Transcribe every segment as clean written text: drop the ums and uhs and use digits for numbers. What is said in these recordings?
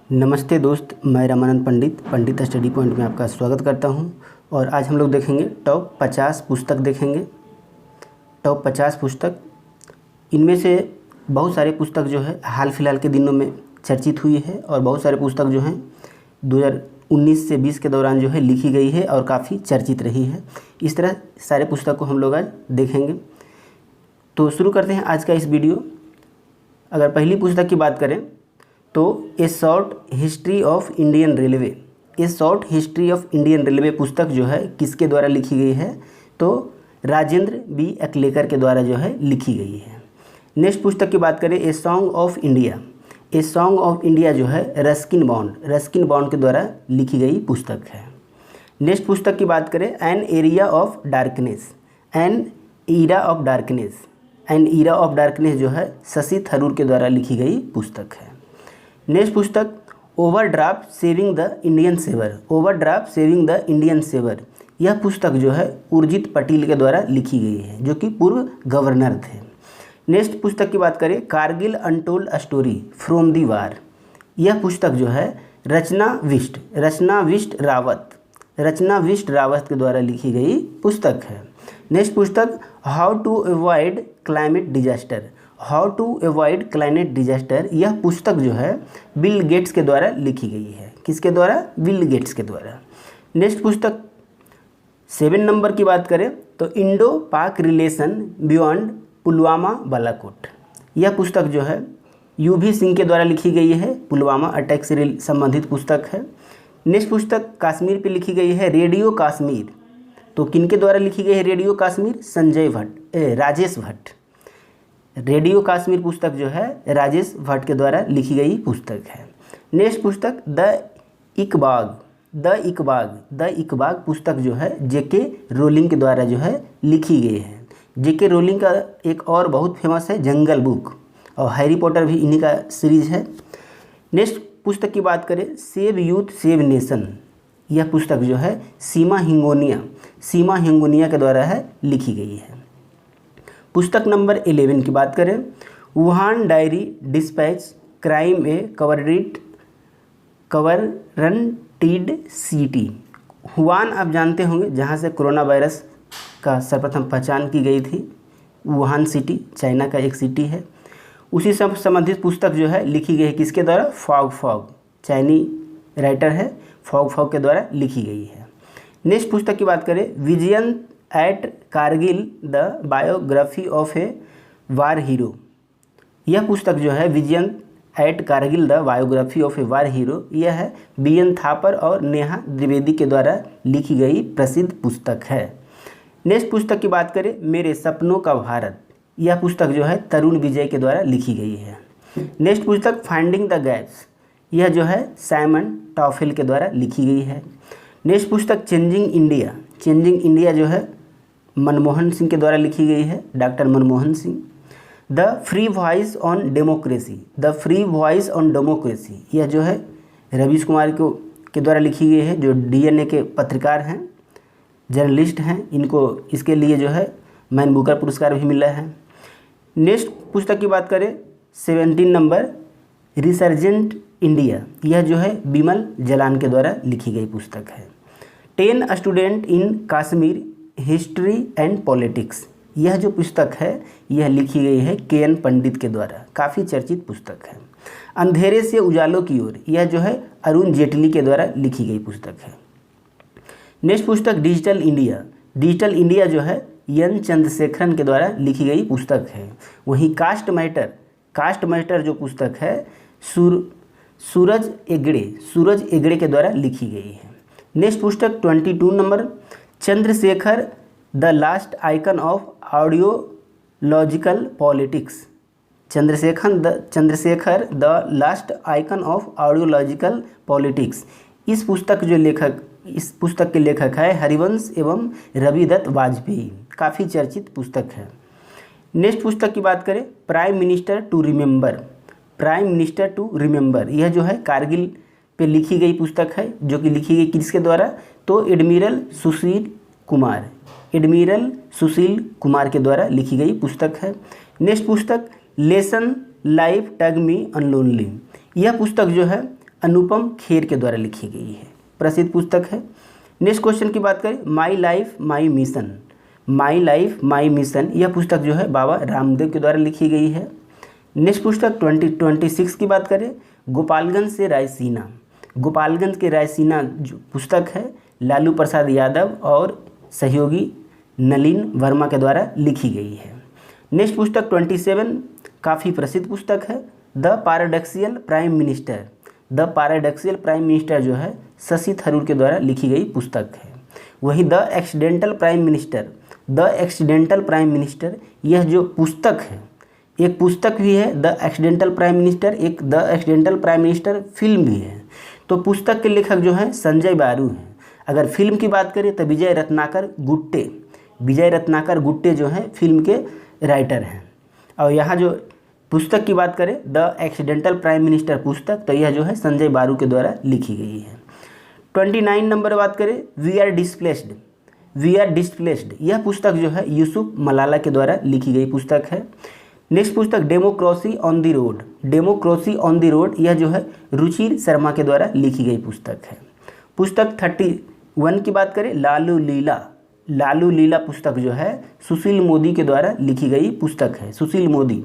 नमस्ते दोस्त, मैं रामानंद पंडित स्टडी पॉइंट में आपका स्वागत करता हूं। और आज हम लोग देखेंगे टॉप 50 पुस्तक देखेंगे। टॉप 50 पुस्तक, इनमें से बहुत सारे पुस्तक जो है हाल फिलहाल के दिनों में चर्चित हुई है और बहुत सारे पुस्तक जो हैं 2019 से 20 के दौरान जो है लिखी गई है और काफ़ी चर्चित रही है। इस तरह सारे पुस्तक को हम लोग आज देखेंगे। तो शुरू करते हैं आज का इस वीडियो। अगर पहली पुस्तक की बात करें तो ए short history of Indian railway. A short history of Indian railway पुस्तक जो है किसके द्वारा लिखी गई है? तो राजेंद्र बी अकलेकर के द्वारा जो है लिखी गई है। नेक्स्ट पुस्तक की बात करें, a song of India. A song of India जो है रस्किन बॉन्ड के द्वारा लिखी गई पुस्तक है। नेक्स्ट पुस्तक की बात करें, an area of darkness. An era of darkness. An era of darkness जो है शशि थरूर के द्वारा लिखी गई पुस्तक है। नेक्स्ट पुस्तक, overdraft saving the Indian saver. Overdraft saving the Indian saver, यह पुस्तक जो है उर्जित पटेल के द्वारा लिखी गई है, जो कि पूर्व गवर्नर थे। नेक्स्ट पुस्तक की बात करें, Kargil untold story from the war. यह पुस्तक जो है रचना विष्ट रावत के द्वारा लिखी गई पुस्तक है। नेक्स्ट पुस्तक, how to avoid climate disaster. How to avoid climate disaster, यह पुस्तक जो है बिल गेट्स के द्वारा लिखी गई है। किसके द्वारा? बिल गेट्स के द्वारा। नेक्स्ट पुस्तक 7 नंबर की बात करें तो इंडो पाक रिलेशन बियॉन्ड पुलवामा बालाकोट। यह पुस्तक जो है यूवी सिंह के द्वारा लिखी गई है, पुलवामा अटैक से संबंधित पुस्तक है। नेक्स्ट पुस्तक कश्मीर पे लिखी गई है, रेडियो कश्मीर। तो किनके द्वारा लिखी गई है रेडियो कश्मीर? राजेश भट्ट। रेडियो कश्मीर पुस्तक जो है राजेश भट्ट के द्वारा लिखी गई पुस्तक है। नेक्स्ट पुस्तक द इकबाग पुस्तक जो है जेके रोलिंग के द्वारा जो है लिखी गई है। जेके रोलिंग का एक और बहुत फेमस है जंगल बुक, और हैरी पॉटर भी इन्हीं का सीरीज है। नेक्स्ट पुस्तक की बात करें, सेव यूथ सेव नेशन। यह पुस्तक जो है सीमा हिंगोनिया के द्वारा है लिखी गई है। पुस्तक नंबर 11 की बात करें, वुहान डायरी डिस्पैच क्राइम ए कवरंटीड सिटी। वुहान आप जानते होंगे जहां से कोरोना वायरस का सर्वप्रथम पहचान की गई थी। वुहान सिटी चाइना का एक सिटी है। उसी से संबंधित पुस्तक जो है लिखी गई है किसके द्वारा? फॉग चाइनी राइटर है, फॉग के द्वारा लिखी गई है। नेक्स्ट पुस्तक की बात करें, Vijayant at Kargil the biography of a war hero. यह पुस्तक जो है Vijayant at Kargil the biography of a war hero, यह है बीएन थापर और नेहा द्विवेदी के द्वारा लिखी गई प्रसिद्ध पुस्तक है। नेक्स्ट पुस्तक की बात करें, मेरे सपनों का भारत। यह पुस्तक जो है तरुण विजय के द्वारा लिखी गई है। नेक्स्ट पुस्तक, फाइंडिंग द गैप्स। यह जो है साइमन टॉफेल के द्वारा लिखी गई है। नेक्स्ट पुस्तक, चेंजिंग इंडिया जो है मनमोहन सिंह के द्वारा लिखी गई है, doctor Manmohan Singh. The free voice on democracy, यह जो है रवीश कुमार के द्वारा लिखी गई है, जो डीएनए के पत्रकार हैं, जर्नलिस्ट हैं। इनको इसके लिए जो है मैन बुकर पुरस्कार भी मिला है। नेक्स्ट पुस्तक की बात करें 17 नंबर, रिसर्जेंट इंडिया। यह जो है बिमल जलान के द्वारा लिखी गई पुस्तक है। 10 student in Kashmir history and politics. यह जो पुस्तक है यह लिखी गई है केएन पंडित के द्वारा, काफ़ी चर्चित पुस्तक है। अंधेरे से उजालों की ओर, यह जो है अरुण जेटली के द्वारा लिखी गई पुस्तक है। नेक्स्ट पुस्तक, डिजिटल इंडिया जो है एन चंद्रशेखरन के द्वारा लिखी गई पुस्तक है। वहीं कास्ट मैटर जो पुस्तक है सूरज एगड़े के द्वारा लिखी गई है। नेक्स्ट पुस्तक 22 number, Chandrashekhar the last icon of ideological politics. Chandrashekhar the last icon of ideological politics. इस पुस्तक के लेखक है हरिवंश एवं रविदत्त वाजपेयी, काफ़ी चर्चित पुस्तक है। नेक्स्ट पुस्तक की बात करें, प्राइम मिनिस्टर टू रिमेंबर। यह जो है कारगिल पे लिखी गई पुस्तक है, जो कि लिखी गई किसके द्वारा? तो एडमिरल सुशील कुमार के द्वारा लिखी गई पुस्तक है। नेक्स्ट पुस्तक, लेसन लाइफ टग मी अनलोनली। यह पुस्तक जो है अनुपम खेर के द्वारा लिखी गई है, प्रसिद्ध पुस्तक है। नेक्स्ट क्वेश्चन की बात करें, my life my mission, my life my mission, यह पुस्तक जो है बाबा रामदेव के द्वारा लिखी गई है। नेक्स्ट पुस्तक 2026 की बात करें, गोपालगंज से रायसीना, गोपालगंज के रायसीना जो पुस्तक है लालू प्रसाद यादव और सहयोगी नलिन वर्मा के द्वारा लिखी गई है। नेक्स्ट पुस्तक 27 काफ़ी प्रसिद्ध पुस्तक है, the paradoxical prime minister, the paradoxical prime minister जो है शशि थरूर के द्वारा लिखी गई पुस्तक है। वहीं the accidental prime minister, the accidental prime minister, यह जो पुस्तक है एक पुस्तक भी है द एक्सीडेंटल प्राइम मिनिस्टर, एक the accidental prime minister film भी है। तो पुस्तक के लेखक जो हैं संजय बारू हैं। अगर फिल्म की बात करें तो विजय रत्नाकर गुट्टे, विजय रत्नाकर गुट्टे जो हैं फिल्म के राइटर हैं। और यहाँ जो पुस्तक की बात करें द एक्सीडेंटल प्राइम मिनिस्टर पुस्तक, तो यह जो है संजय बारू के द्वारा लिखी गई है। 29 नंबर बात करें, we are displaced, we are displaced, यह पुस्तक जो है यूसुफ मलाला के द्वारा लिखी गई पुस्तक है। नेक्स्ट पुस्तक democracy on the road, democracy on the road, यह जो है रुचिर शर्मा के द्वारा लिखी गई पुस्तक है। पुस्तक 31 की बात करें, लालू लीला, लालू लीला पुस्तक जो है सुशील मोदी के द्वारा लिखी गई पुस्तक है, सुशील मोदी।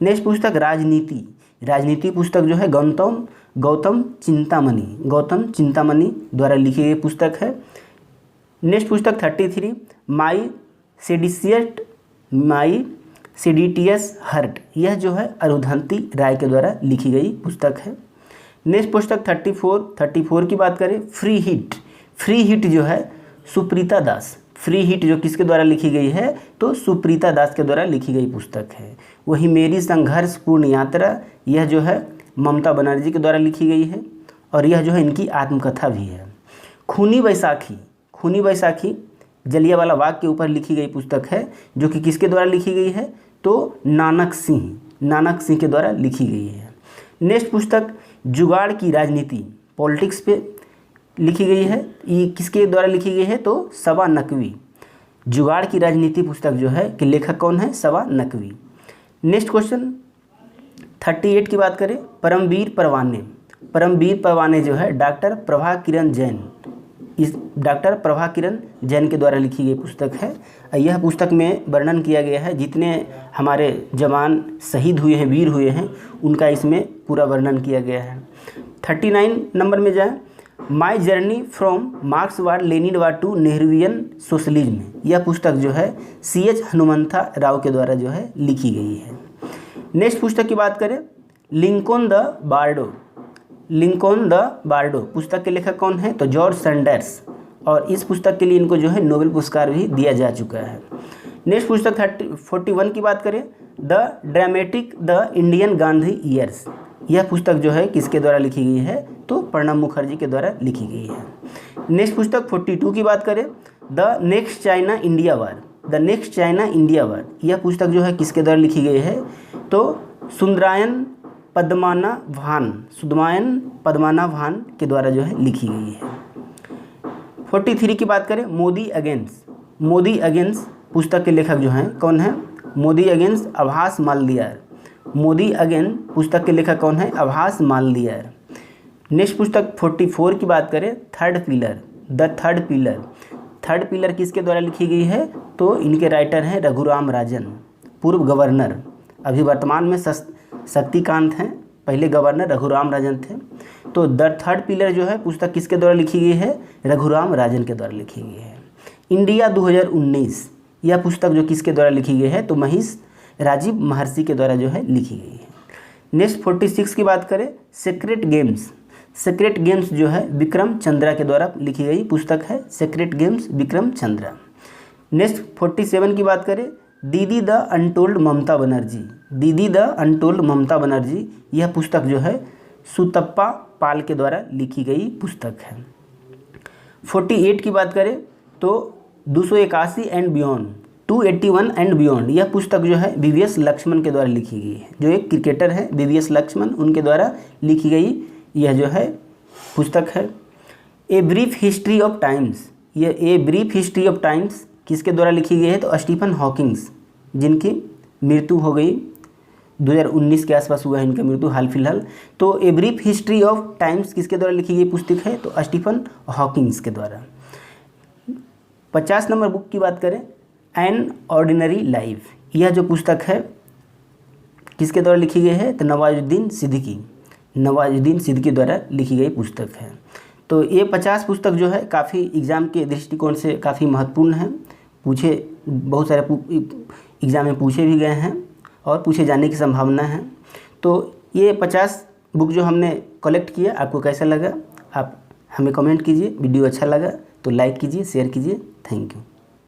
नेक्स्ट पुस्तक राजनीति, राजनीति पुस्तक जो है गौतम चिंतामणि, गौतम चिंतामणि द्वारा लिखी गई पुस्तक है। नेक्स्ट पुस्तक 33 माई सेडिटियस हर्ट, यह जो है अरुंधति राय के द्वारा लिखी गई पुस्तक है। नेक्स्ट पुस्तक 34 की बात करें, फ्री हिट, फ्री हिट जो है सुप्रीता दास, फ्री हिट जो किसके द्वारा लिखी गई है तो सुप्रीता दास के द्वारा लिखी गई पुस्तक है। वही मेरी संघर्षपूर्ण यात्रा, यह जो है ममता बनर्जी के द्वारा लिखी गई है और यह जो है इनकी आत्मकथा भी है। खूनी बैसाखी, खूनी बैसाखी जलियांवाला बाग के ऊपर लिखी गई पुस्तक है जो कि किसके द्वारा लिखी गई है तो नानक सिंह के द्वारा लिखी गई है। नेक्स्ट पुस्तक जुगाड़ की राजनीति, पॉलिटिक्स पे लिखी गई है, ये किसके द्वारा लिखी गई है तो सबा नकवी, जुगाड़ की राजनीति पुस्तक जो है कि लेखक कौन है, सबा नकवी। नेक्स्ट क्वेश्चन 38 की बात करें, परमवीर परवाने, परमवीर परवाने जो है डॉक्टर प्रभा किरण जैन, इस डॉक्टर प्रभा किरण जैन के द्वारा लिखी गई पुस्तक है। यह पुस्तक में वर्णन किया गया है जितने हमारे जवान शहीद हुए हैं, वीर हुए हैं, उनका इसमें पूरा वर्णन किया गया है। 39 नंबर में जाए, माई जर्नी फ्रॉम मार्क्सवाद लेनिनवाद टू नेहरूवियन सोशलिज्म, यह पुस्तक जो है CH हनुमंथा राव के द्वारा जो है लिखी गई है। नेक्स्ट पुस्तक की बात करें, Lincoln the Bardo, Lincoln the बार्डो पुस्तक के लेखक कौन है तो जॉर्ज सैंडर्स, और इस पुस्तक के लिए इनको जो है नोबेल पुरस्कार भी दिया जा चुका है। नेक्स्ट पुस्तक 41 की बात करें, the dramatic the Indian Gandhi years, यह पुस्तक जो है किसके द्वारा लिखी गई है तो प्रणब मुखर्जी के द्वारा लिखी गई है। नेक्स्ट पुस्तक 42 की बात करें, the next China India war, the next China India वार, यह पुस्तक जो है किसके द्वारा लिखी गई है तो सुंदरायन पद्मानाभान के द्वारा जो है लिखी गई है। 43 की बात करें, मोदी अगेंस्ट पुस्तक के लेखक जो हैं कौन है, मोदी अगेंस्ट आभास मालदियार, मोदी अगेन पुस्तक के लेखक कौन है आभास मालदियार। नेक्स्ट पुस्तक 44 की बात करें, third pillar, the third pillar, third pillar किसके द्वारा लिखी गई है तो इनके राइटर हैं रघुराम राजन, पूर्व गवर्नर, अभी वर्तमान में शक्तिकांत हैं, पहले गवर्नर रघुराम राजन थे। तो द थर्ड पिलर जो है पुस्तक किसके द्वारा लिखी गई है रघुराम राजन के द्वारा लिखी गई है। इंडिया 2019, यह पुस्तक जो किसके द्वारा लिखी गई है तो महेश राजीव महर्षि के द्वारा जो है लिखी गई है। नेक्स्ट 46 की बात करें, सीक्रेट गेम्स, सीक्रेट गेम्स जो है विक्रम चंद्रा के द्वारा लिखी गई पुस्तक है, secret games Vikram Chandra. Next 47 की बात करें, दीदी द अनटोल्ड ममता बनर्जी, दीदी द अनटोल्ड ममता बनर्जी, यह पुस्तक जो है सुतप्पा पाल के द्वारा लिखी गई पुस्तक है। 48 की बात करें तो 281 एंड बियॉन्ड, 281 एंड बियॉन्ड, यह पुस्तक जो है VVS लक्ष्मण के द्वारा लिखी गई है, जो एक क्रिकेटर है VVS लक्ष्मण, उनके द्वारा लिखी गई यह जो है पुस्तक है। A brief history of times, यह a brief history of times किसके द्वारा लिखी गई है तो स्टीफन हॉकिंग्स, जिनकी मृत्यु हो गई 2019 के आसपास हुआ है इनका मृत्यु हाल फिलहाल। तो ए ब्रीफ हिस्ट्री ऑफ टाइम्स किसके द्वारा लिखी गई पुस्तक है? तो स्टीफन हॉकिंग्स के द्वारा। 50 नंबर बुक की बात करें, एन ऑर्डिनरी लाइफ, यह जो पुस्तक है किसके द्वारा लिखी गई है? तो नवाजुद्दीन सिद्दीकी द्वारा लिखी गई पुस्तक है। तो ये 50 पुस्तक जो है काफ़ी एग्ज़ाम के दृष्टिकोण से काफ़ी महत्वपूर्ण है, बहुत सारे एग्ज़ाम में पूछे भी गए हैं और पूछे जाने की संभावना है। तो ये 50 बुक जो हमने कलेक्ट किया, आपको कैसा लगा? आप हमें कमेंट कीजिए। वीडियो अच्छा लगा तो लाइक कीजिए, शेयर कीजिए। Thank you.